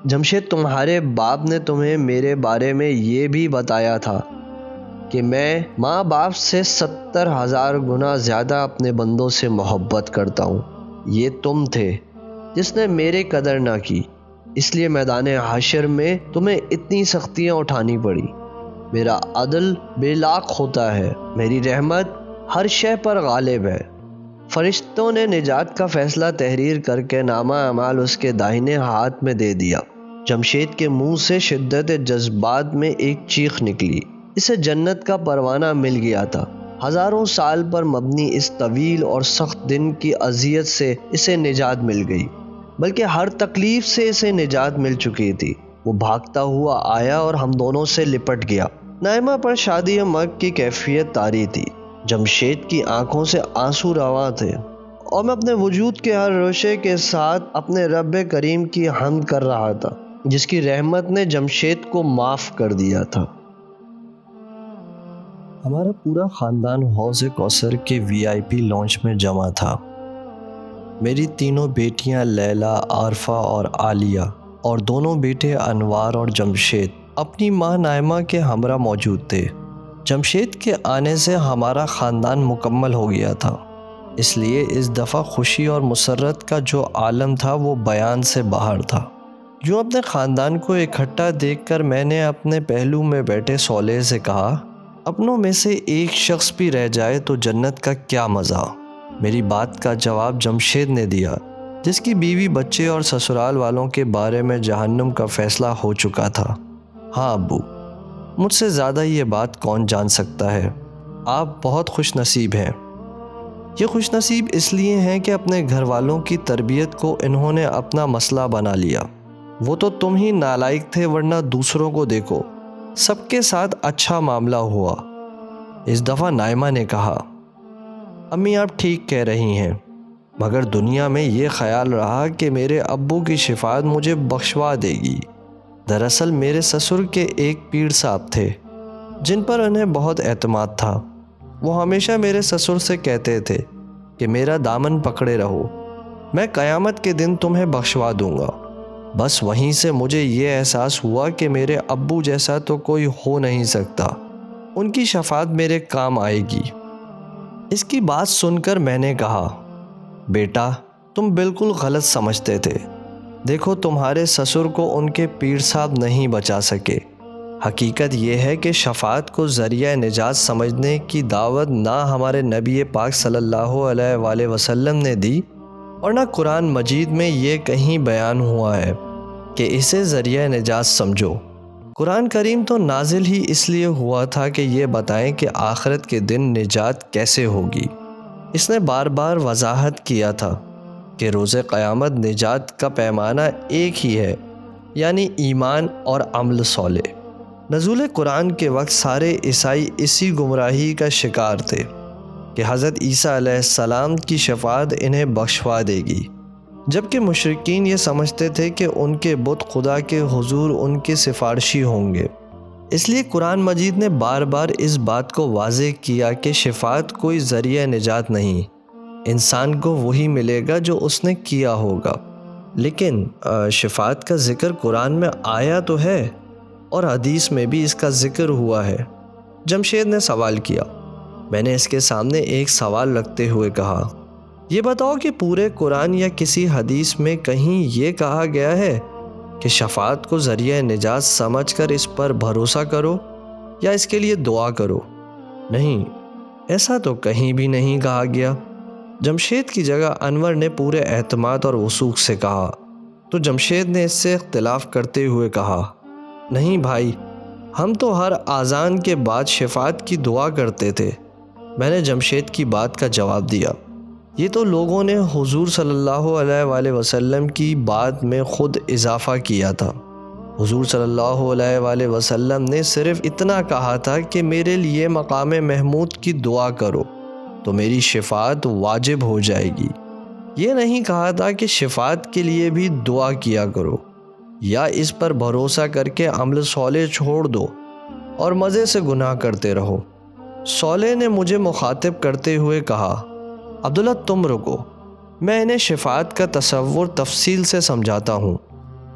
جمشید، تمہارے باپ نے تمہیں میرے بارے میں یہ بھی بتایا تھا کہ میں ماں باپ سے 70,000 گنا زیادہ اپنے بندوں سے محبت کرتا ہوں۔ یہ تم تھے جس نے میری قدر نہ کی، اس لیے میدان حشر میں تمہیں اتنی سختیاں اٹھانی پڑی۔ میرا عدل بے لاک ہوتا ہے، میری رحمت ہر شے پر غالب ہے۔ فرشتوں نے نجات کا فیصلہ تحریر کر کے نامہ اعمال اس کے داہنے ہاتھ میں دے دیا۔ جمشید کے منہ سے شدت جذبات میں ایک چیخ نکلی۔ اسے جنت کا پروانہ مل گیا تھا۔ ہزاروں سال پر مبنی اس طویل اور سخت دن کی اذیت سے اسے نجات مل گئی، بلکہ ہر تکلیف سے اسے نجات مل چکی تھی۔ وہ بھاگتا ہوا آیا اور ہم دونوں سے لپٹ گیا۔ نائمہ پر شادی مرگ کی کیفیت طاری تھی۔ جمشید کی آنکھوں سے آنسو رواں تھے اور میں اپنے وجود کے ہر روشے کے ساتھ اپنے رب کریم کی حمد کر رہا تھا، جس کی رحمت نے جمشید کو معاف کر دیا تھا۔ ہمارا پورا خاندان حوض کوثر کے VIP لانچ میں جمع تھا۔ میری تینوں بیٹیاں لیلا، عارفہ اور عالیہ، اور دونوں بیٹے انوار اور جمشید اپنی ماں نائمہ کے ہمراہ موجود تھے۔ جمشید کے آنے سے ہمارا خاندان مکمل ہو گیا تھا، اس لیے اس دفعہ خوشی اور مسرت کا جو عالم تھا وہ بیان سے باہر تھا۔ جو اپنے خاندان کو اکٹھا دیکھ کر میں نے اپنے پہلو میں بیٹھے صالح سے کہا، اپنوں میں سے ایک شخص بھی رہ جائے تو جنت کا کیا مزہ۔ میری بات کا جواب جمشید نے دیا، جس کی بیوی، بچے اور سسرال والوں کے بارے میں جہنم کا فیصلہ ہو چکا تھا۔ ہاں ابو، مجھ سے زیادہ یہ بات کون جان سکتا ہے۔ آپ بہت خوش نصیب ہیں۔ یہ خوش نصیب اس لیے ہیں کہ اپنے گھر والوں کی تربیت کو انہوں نے اپنا مسئلہ بنا لیا۔ وہ تو تم ہی نالائق تھے، ورنہ دوسروں کو دیکھو، سب کے ساتھ اچھا معاملہ ہوا۔ اس دفعہ نائمہ نے کہا، امی آپ ٹھیک کہہ رہی ہیں، مگر دنیا میں یہ خیال رہا کہ میرے ابو کی شفاعت مجھے بخشوا دے گی۔ دراصل میرے سسر کے ایک پیر صاحب تھے جن پر انہیں بہت اعتماد تھا۔ وہ ہمیشہ میرے سسر سے کہتے تھے کہ میرا دامن پکڑے رہو، میں قیامت کے دن تمہیں بخشوا دوں گا۔ بس وہیں سے مجھے یہ احساس ہوا کہ میرے ابو جیسا تو کوئی ہو نہیں سکتا، ان کی شفاعت میرے کام آئے گی۔ اس کی بات سن کر میں نے کہا، بیٹا تم بالکل غلط سمجھتے تھے۔ دیکھو تمہارے سسر کو ان کے پیر صاحب نہیں بچا سکے۔ حقیقت یہ ہے کہ شفاعت کو ذریعہ نجات سمجھنے کی دعوت نہ ہمارے نبی پاک صلی اللہ علیہ وآلہ وسلم نے دی، اور نہ قرآن مجید میں یہ کہیں بیان ہوا ہے کہ اسے ذریعہ نجات سمجھو۔ قرآن کریم تو نازل ہی اس لیے ہوا تھا کہ یہ بتائیں کہ آخرت کے دن نجات کیسے ہوگی۔ اس نے بار بار وضاحت کیا تھا کہ روز قیامت نجات کا پیمانہ ایک ہی ہے، یعنی ایمان اور عمل صالح۔ نزول قرآن کے وقت سارے عیسائی اسی گمراہی کا شکار تھے کہ حضرت عیسیٰ علیہ السلام کی شفاعت انہیں بخشوا دے گی، جبکہ مشرکین یہ سمجھتے تھے کہ ان کے بت خدا کے حضور ان کے سفارشی ہوں گے۔ اس لیے قرآن مجید نے بار بار اس بات کو واضح کیا کہ شفاعت کوئی ذریعہ نجات نہیں، انسان کو وہی ملے گا جو اس نے کیا ہوگا۔ لیکن شفاعت کا ذکر قرآن میں آیا تو ہے اور حدیث میں بھی اس کا ذکر ہوا ہے۔ جمشید نے سوال کیا۔ میں نے اس کے سامنے ایک سوال رکھتے ہوئے کہا، یہ بتاؤ کہ پورے قرآن یا کسی حدیث میں کہیں یہ کہا گیا ہے کہ شفاعت کو ذریعہ نجات سمجھ کر اس پر بھروسہ کرو یا اس کے لیے دعا کرو؟ نہیں، ایسا تو کہیں بھی نہیں کہا گیا۔ جمشید کی جگہ انور نے پورے اعتماد اور وثوق سے کہا، تو جمشید نے اس سے اختلاف کرتے ہوئے کہا، نہیں بھائی، ہم تو ہر اذان کے بعد شفاعت کی دعا کرتے تھے۔ میں نے جمشید کی بات کا جواب دیا، یہ تو لوگوں نے حضور صلی اللہ علیہ وآلہ وسلم کی بات میں خود اضافہ کیا تھا۔ حضور صلی اللہ علیہ وآلہ وسلم نے صرف اتنا کہا تھا کہ میرے لیے مقام محمود کی دعا کرو تو میری شفاعت واجب ہو جائے گی۔ یہ نہیں کہا تھا کہ شفاعت کے لیے بھی دعا کیا کرو۔ یا اس پر بھروسہ کر کے عمل صالح چھوڑ دو اور مزے سے گناہ کرتے رہو۔ صالح نے مجھے مخاطب کرتے ہوئے کہا، عبداللہ تم رکو، میں انہیں شفاعت کا تصور تفصیل سے سمجھاتا ہوں۔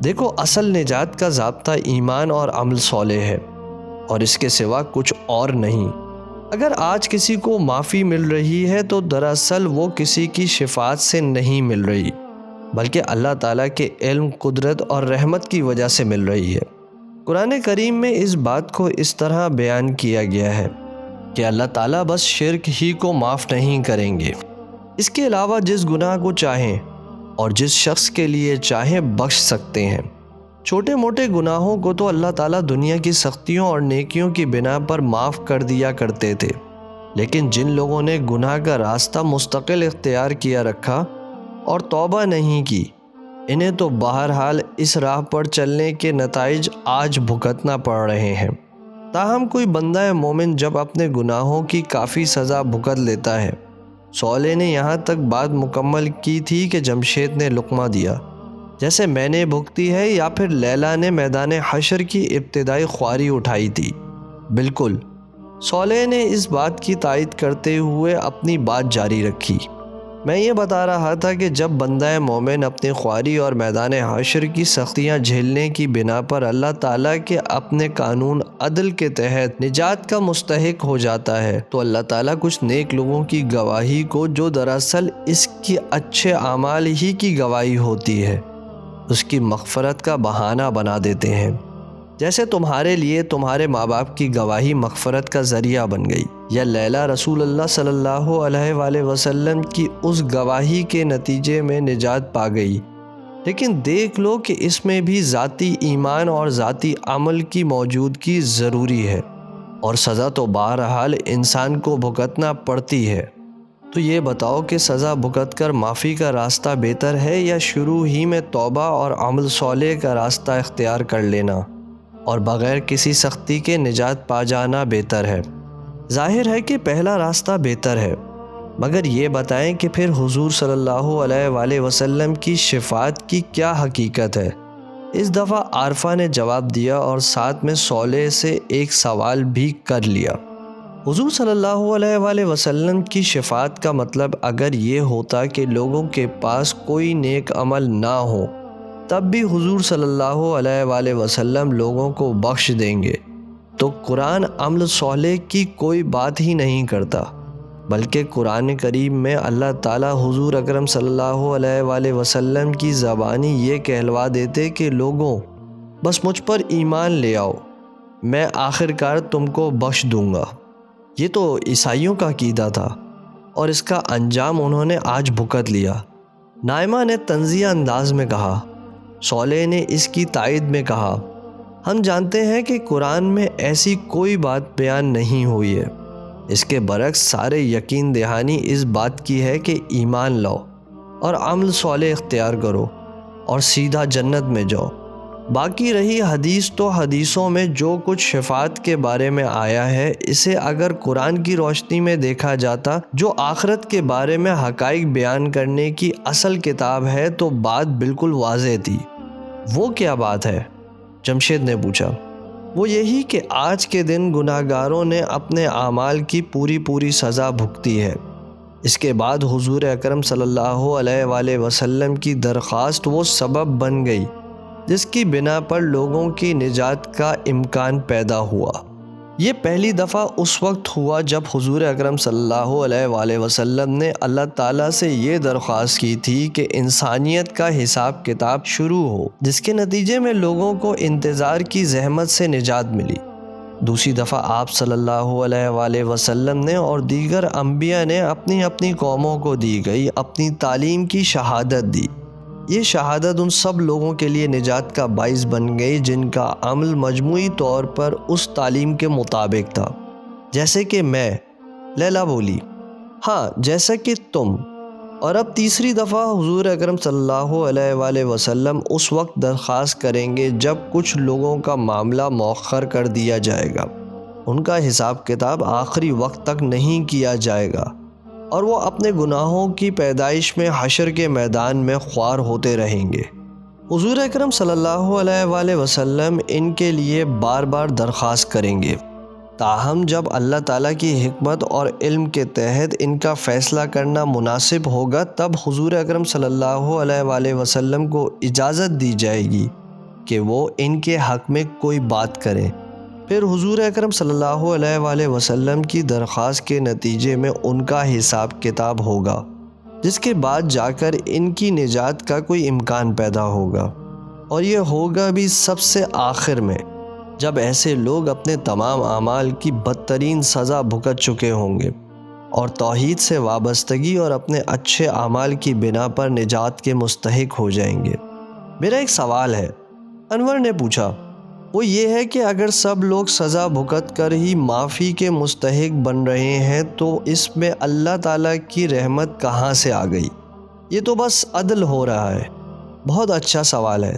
دیکھو، اصل نجات کا ضابطہ ایمان اور عمل صالح ہے، اور اس کے سوا کچھ اور نہیں۔ اگر آج کسی کو معافی مل رہی ہے تو دراصل وہ کسی کی شفاعت سے نہیں مل رہی، بلکہ اللہ تعالیٰ کے علم، قدرت اور رحمت کی وجہ سے مل رہی ہے۔ قرآن کریم میں اس بات کو اس طرح بیان کیا گیا ہے کہ اللہ تعالیٰ بس شرک ہی کو معاف نہیں کریں گے، اس کے علاوہ جس گناہ کو چاہیں اور جس شخص کے لیے چاہیں بخش سکتے ہیں۔ چھوٹے موٹے گناہوں کو تو اللہ تعالیٰ دنیا کی سختیوں اور نیکیوں کی بنا پر معاف کر دیا کرتے تھے، لیکن جن لوگوں نے گناہ کا راستہ مستقل اختیار کیا رکھا اور توبہ نہیں کی، انہیں تو بہرحال اس راہ پر چلنے کے نتائج آج بھگتنا پڑ رہے ہیں۔ تاہم کوئی بندہ مومن جب اپنے گناہوں کی کافی سزا بھگت لیتا ہے، صالح نے یہاں تک بات مکمل کی تھی کہ جمشید نے لقمہ دیا، جیسے میں نے بھگتی ہے، یا پھر لیلا نے میدان حشر کی ابتدائی خواری اٹھائی تھی۔ بالکل، صالح نے اس بات کی تائید کرتے ہوئے اپنی بات جاری رکھی۔ میں یہ بتا رہا تھا کہ جب بندہ مومن اپنی خواری اور میدان حشر کی سختیاں جھیلنے کی بنا پر اللہ تعالیٰ کے اپنے قانون عدل کے تحت نجات کا مستحق ہو جاتا ہے، تو اللہ تعالیٰ کچھ نیک لوگوں کی گواہی کو، جو دراصل اس کی اچھے اعمال ہی کی گواہی ہوتی ہے، اس کی مغفرت کا بہانہ بنا دیتے ہیں۔ جیسے تمہارے لیے تمہارے ماں باپ کی گواہی مغفرت کا ذریعہ بن گئی، یا لیلا رسول اللہ صلی اللہ علیہ وآلہ وسلم کی اس گواہی کے نتیجے میں نجات پا گئی۔ لیکن دیکھ لو کہ اس میں بھی ذاتی ایمان اور ذاتی عمل کی موجودگی ضروری ہے، اور سزا تو بہرحال انسان کو بھگتنا پڑتی ہے۔ تو یہ بتاؤ کہ سزا بھگت کر معافی کا راستہ بہتر ہے، یا شروع ہی میں توبہ اور عمل صالح کا راستہ اختیار کر لینا اور بغیر کسی سختی کے نجات پا جانا بہتر ہے؟ ظاہر ہے کہ پہلا راستہ بہتر ہے، مگر یہ بتائیں کہ پھر حضور صلی اللہ علیہ وآلہ وسلم کی شفاعت کی کیا حقیقت ہے؟ اس دفعہ عارفہ نے جواب دیا اور ساتھ میں صالح سے ایک سوال بھی کر لیا۔ حضور صلی اللہ علیہ وآلہ وسلم کی شفاعت کا مطلب اگر یہ ہوتا کہ لوگوں کے پاس کوئی نیک عمل نہ ہو، تب بھی حضور صلی اللہ علیہ وآلہ وسلم لوگوں کو بخش دیں گے، تو قرآن عمل صالح کی کوئی بات ہی نہیں کرتا، بلکہ قرآن کریم میں اللہ تعالیٰ حضور اکرم صلی اللہ علیہ وآلہ وسلم کی زبانی یہ کہلوا دیتے کہ لوگوں، بس مجھ پر ایمان لے آؤ، میں آخرکار تم کو بخش دوں گا۔ یہ تو عیسائیوں کا عقیدہ تھا، اور اس کا انجام انہوں نے آج بھگت لیا۔ نائمہ نے طنزیہ انداز میں کہا۔ صالح نے اس کی تائید میں کہا، ہم جانتے ہیں کہ قرآن میں ایسی کوئی بات بیان نہیں ہوئی ہے، اس کے برعکس سارے یقین دہانی اس بات کی ہے کہ ایمان لاؤ اور عمل صالح اختیار کرو اور سیدھا جنت میں جاؤ۔ باقی رہی حدیث، تو حدیثوں میں جو کچھ شفاعت کے بارے میں آیا ہے، اسے اگر قرآن کی روشنی میں دیکھا جاتا، جو آخرت کے بارے میں حقائق بیان کرنے کی اصل کتاب ہے، تو بات بالکل واضح تھی۔ وہ کیا بات ہے؟ جمشید نے پوچھا۔ وہ یہی کہ آج کے دن گناہ گاروں نے اپنے اعمال کی پوری سزا بھگتی ہے۔ اس کے بعد حضور اکرم صلی اللہ علیہ وآلہ وسلم کی درخواست وہ سبب بن گئی جس کی بنا پر لوگوں کی نجات کا امکان پیدا ہوا۔ یہ پہلی دفعہ اس وقت ہوا جب حضور اکرم صلی اللہ علیہ وآلہ وسلم نے اللہ تعالیٰ سے یہ درخواست کی تھی کہ انسانیت کا حساب کتاب شروع ہو، جس کے نتیجے میں لوگوں کو انتظار کی زحمت سے نجات ملی۔ دوسری دفعہ آپ صلی اللہ علیہ وآلہ وسلم نے اور دیگر انبیاء نے اپنی اپنی قوموں کو دی گئی اپنی تعلیم کی شہادت دی۔ یہ شہادت ان سب لوگوں کے لیے نجات کا باعث بن گئی جن کا عمل مجموعی طور پر اس تعلیم کے مطابق تھا۔ جیسے کہ میں، لیلا بولی، ہاں جیسا کہ تم۔ اور اب تیسری دفعہ حضور اکرم صلی اللہ علیہ وآلہ وسلم اس وقت درخواست کریں گے جب کچھ لوگوں کا معاملہ مؤخر کر دیا جائے گا، ان کا حساب کتاب آخری وقت تک نہیں کیا جائے گا، اور وہ اپنے گناہوں کی پیدائش میں حشر کے میدان میں خوار ہوتے رہیں گے۔ حضور اکرم صلی اللہ علیہ وآلہ وسلم ان کے لیے بار بار درخواست کریں گے، تاہم جب اللہ تعالیٰ کی حکمت اور علم کے تحت ان کا فیصلہ کرنا مناسب ہوگا تب حضور اکرم صلی اللہ علیہ وآلہ وسلم کو اجازت دی جائے گی کہ وہ ان کے حق میں کوئی بات کریں۔ پھر حضور اکرم صلی اللہ علیہ وآلہ وسلم کی درخواست کے نتیجے میں ان کا حساب کتاب ہوگا، جس کے بعد جا کر ان کی نجات کا کوئی امکان پیدا ہوگا، اور یہ ہوگا بھی سب سے آخر میں، جب ایسے لوگ اپنے تمام اعمال کی بدترین سزا بھگت چکے ہوں گے اور توحید سے وابستگی اور اپنے اچھے اعمال کی بنا پر نجات کے مستحق ہو جائیں گے۔ میرا ایک سوال ہے، انور نے پوچھا، وہ یہ ہے کہ اگر سب لوگ سزا بھگت کر ہی معافی کے مستحق بن رہے ہیں تو اس میں اللہ تعالیٰ کی رحمت کہاں سے آ گئی؟ یہ تو بس عدل ہو رہا ہے۔ بہت اچھا سوال ہے،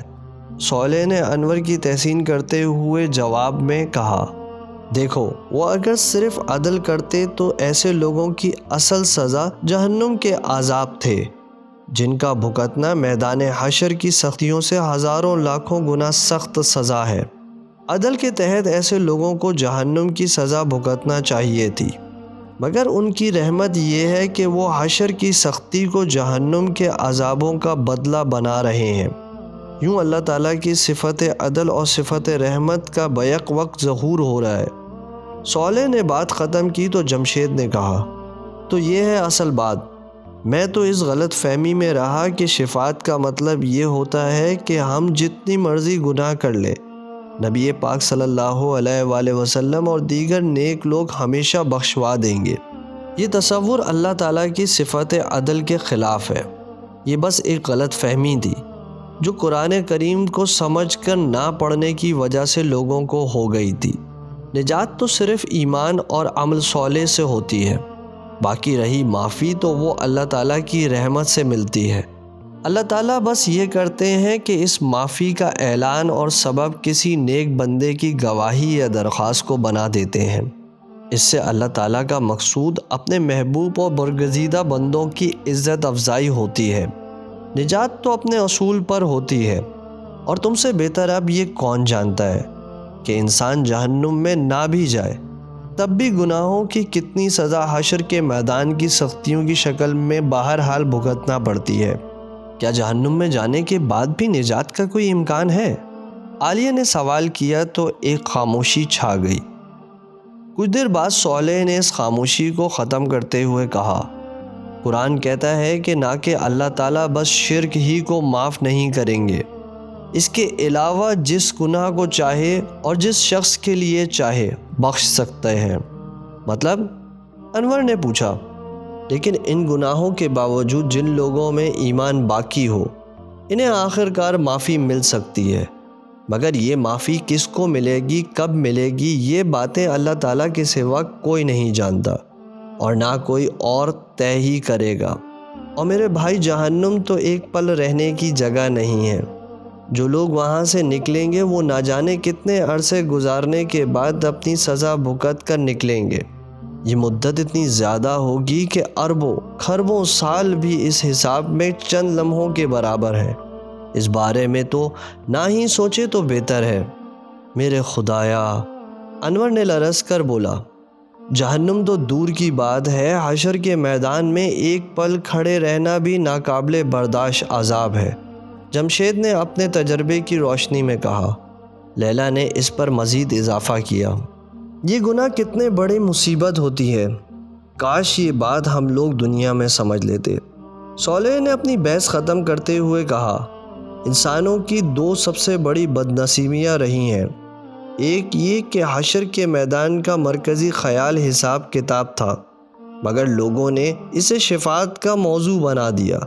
صالح نے انور کی تحسین کرتے ہوئے جواب میں کہا، دیکھو، وہ اگر صرف عدل کرتے تو ایسے لوگوں کی اصل سزا جہنم کے عذاب تھے، جن کا بھگتنا میدان حشر کی سختیوں سے ہزاروں لاکھوں گنا سخت سزا ہے۔ عدل کے تحت ایسے لوگوں کو جہنم کی سزا بھگتنا چاہیے تھی، مگر ان کی رحمت یہ ہے کہ وہ حشر کی سختی کو جہنم کے عذابوں کا بدلہ بنا رہے ہیں۔ یوں اللہ تعالیٰ کی صفت عدل اور صفت رحمت کا بیک وقت ظہور ہو رہا ہے۔ صالح نے بات ختم کی تو جمشید نے کہا، تو یہ ہے اصل بات۔ میں تو اس غلط فہمی میں رہا کہ شفاعت کا مطلب یہ ہوتا ہے کہ ہم جتنی مرضی گناہ کر لیں، نبی پاک صلی اللہ علیہ وآلہ وسلم اور دیگر نیک لوگ ہمیشہ بخشوا دیں گے۔ یہ تصور اللہ تعالیٰ کی صفت عدل کے خلاف ہے۔ یہ بس ایک غلط فہمی تھی جو قرآن کریم کو سمجھ کر نہ پڑھنے کی وجہ سے لوگوں کو ہو گئی تھی۔ نجات تو صرف ایمان اور عمل صالح سے ہوتی ہے، باقی رہی معافی تو وہ اللہ تعالیٰ کی رحمت سے ملتی ہے۔ اللہ تعالیٰ بس یہ کرتے ہیں کہ اس معافی کا اعلان اور سبب کسی نیک بندے کی گواہی یا درخواست کو بنا دیتے ہیں۔ اس سے اللہ تعالیٰ کا مقصود اپنے محبوب اور برگزیدہ بندوں کی عزت افزائی ہوتی ہے۔ نجات تو اپنے اصول پر ہوتی ہے، اور تم سے بہتر اب یہ کون جانتا ہے کہ انسان جہنم میں نہ بھی جائے تب بھی گناہوں کی کتنی سزا حشر کے میدان کی سختیوں کی شکل میں بہرحال بھگتنا پڑتی ہے۔ کیا جہنم میں جانے کے بعد بھی نجات کا کوئی امکان ہے؟ عالیہ نے سوال کیا تو ایک خاموشی چھا گئی۔ کچھ دیر بعد صالح نے اس خاموشی کو ختم کرتے ہوئے کہا، قرآن کہتا ہے کہ نہ کہ اللہ تعالیٰ بس شرک ہی کو معاف نہیں کریں گے، اس کے علاوہ جس گناہ کو چاہے اور جس شخص کے لیے چاہے بخش سکتے ہیں۔ مطلب؟ انور نے پوچھا۔ لیکن ان گناہوں کے باوجود جن لوگوں میں ایمان باقی ہو، انہیں آخر کار معافی مل سکتی ہے، مگر یہ معافی کس کو ملے گی، کب ملے گی، یہ باتیں اللہ تعالیٰ کے سوا کوئی نہیں جانتا، اور نہ کوئی اور طے ہی کرے گا۔ اور میرے بھائی، جہنم تو ایک پل رہنے کی جگہ نہیں ہے۔ جو لوگ وہاں سے نکلیں گے وہ نہ جانے کتنے عرصے گزارنے کے بعد اپنی سزا بھگت کر نکلیں گے۔ یہ مدت اتنی زیادہ ہوگی کہ اربوں خربوں سال بھی اس حساب میں چند لمحوں کے برابر ہے۔ اس بارے میں تو نہ ہی سوچے تو بہتر ہے۔ میرے خدایا، انور نے لرز کر بولا، جہنم تو دور کی بات ہے، حشر کے میدان میں ایک پل کھڑے رہنا بھی ناقابل برداشت عذاب ہے۔ جمشید نے اپنے تجربے کی روشنی میں کہا۔ لیلا نے اس پر مزید اضافہ کیا، یہ گناہ کتنے بڑی مصیبت ہوتی ہے، کاش یہ بات ہم لوگ دنیا میں سمجھ لیتے۔ صالح نے اپنی بحث ختم کرتے ہوئے کہا، انسانوں کی دو سب سے بڑی بدنصیبیاں رہی ہیں۔ ایک یہ کہ حشر کے میدان کا مرکزی خیال حساب کتاب تھا، مگر لوگوں نے اسے شفاعت کا موضوع بنا دیا۔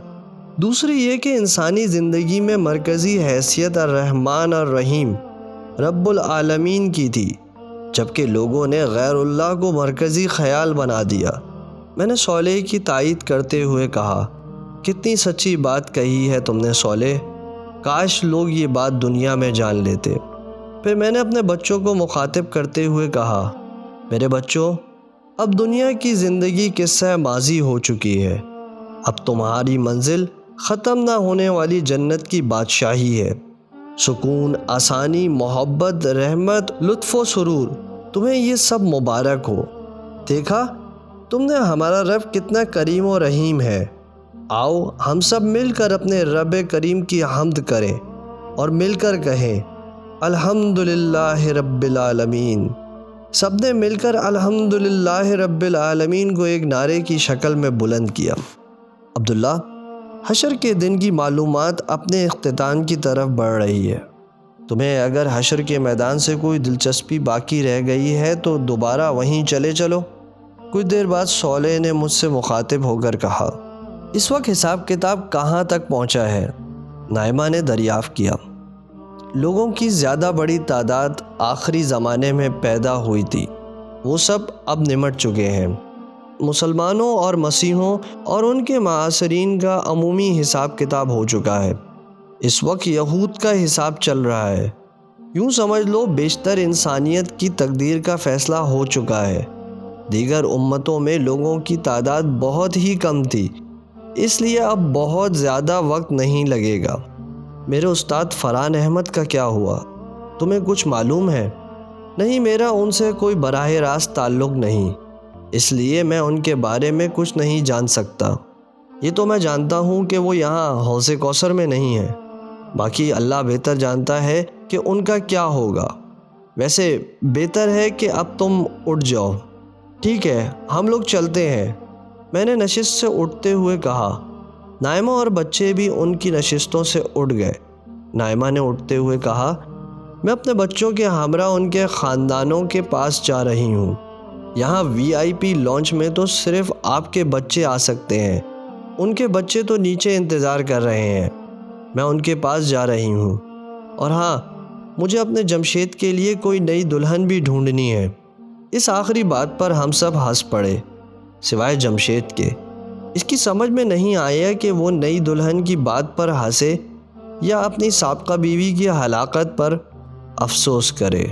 دوسری یہ کہ انسانی زندگی میں مرکزی حیثیت الرحمن الرحیم رب العالمین کی تھی، جبکہ لوگوں نے غیر اللہ کو مرکزی خیال بنا دیا۔ میں نے صالح کی تائید کرتے ہوئے کہا، کتنی سچی بات کہی ہے تم نے صالح، کاش لوگ یہ بات دنیا میں جان لیتے۔ پھر میں نے اپنے بچوں کو مخاطب کرتے ہوئے کہا، میرے بچوں، اب دنیا کی زندگی قصہ ماضی ہو چکی ہے، اب تمہاری منزل ختم نہ ہونے والی جنت کی بادشاہی ہے۔ سکون، آسانی، محبت، رحمت، لطف و سرور، تمہیں یہ سب مبارک ہو۔ دیکھا تم نے ہمارا رب کتنا کریم و رحیم ہے۔ آؤ ہم سب مل کر اپنے رب کریم کی حمد کریں اور مل کر کہیں الحمدللہ رب العالمین۔ سب نے مل کر الحمدللہ رب العالمین کو ایک نعرے کی شکل میں بلند کیا۔ عبداللہ، حشر کے دن کی معلومات اپنے اختتام کی طرف بڑھ رہی ہے۔ تمہیں اگر حشر کے میدان سے کوئی دلچسپی باقی رہ گئی ہے تو دوبارہ وہیں چلے چلو۔ کچھ دیر بعد صالح نے مجھ سے مخاطب ہو کر کہا، اس وقت حساب کتاب کہاں تک پہنچا ہے؟ نائمہ نے دریافت کیا۔ لوگوں کی زیادہ بڑی تعداد آخری زمانے میں پیدا ہوئی تھی، وہ سب اب نمٹ چکے ہیں۔ مسلمانوں اور مسیحوں اور ان کے معاصرین کا عمومی حساب کتاب ہو چکا ہے۔ اس وقت یہود کا حساب چل رہا ہے۔ یوں سمجھ لو بیشتر انسانیت کی تقدیر کا فیصلہ ہو چکا ہے۔ دیگر امتوں میں لوگوں کی تعداد بہت ہی کم تھی، اس لیے اب بہت زیادہ وقت نہیں لگے گا۔ میرے استاد فرحان احمد کا کیا ہوا؟ تمہیں کچھ معلوم ہے؟ نہیں، میرا ان سے کوئی براہ راست تعلق نہیں، اس لیے میں ان کے بارے میں کچھ نہیں جان سکتا۔ یہ تو میں جانتا ہوں کہ وہ یہاں حوض کوثر میں نہیں ہے، باقی اللہ بہتر جانتا ہے کہ ان کا کیا ہوگا۔ ویسے بہتر ہے کہ اب تم اٹھ جاؤ۔ ٹھیک ہے، ہم لوگ چلتے ہیں، میں نے نشست سے اٹھتے ہوئے کہا۔ نائمہ اور بچے بھی ان کی نشستوں سے اٹھ گئے۔ نائمہ نے اٹھتے ہوئے کہا، میں اپنے بچوں کے ہمراہ ان کے خاندانوں کے پاس جا رہی ہوں۔ یہاں VIP لانچ میں تو صرف آپ کے بچے آ سکتے ہیں، ان کے بچے تو نیچے انتظار کر رہے ہیں۔ میں ان کے پاس جا رہی ہوں، اور ہاں، مجھے اپنے جمشید کے لیے کوئی نئی دلہن بھی ڈھونڈنی ہے۔ اس آخری بات پر ہم سب ہنس پڑے، سوائے جمشید کے۔ اس کی سمجھ میں نہیں آیا کہ وہ نئی دلہن کی بات پر ہنسے یا اپنی سابقہ بیوی کی ہلاکت پر افسوس کرے۔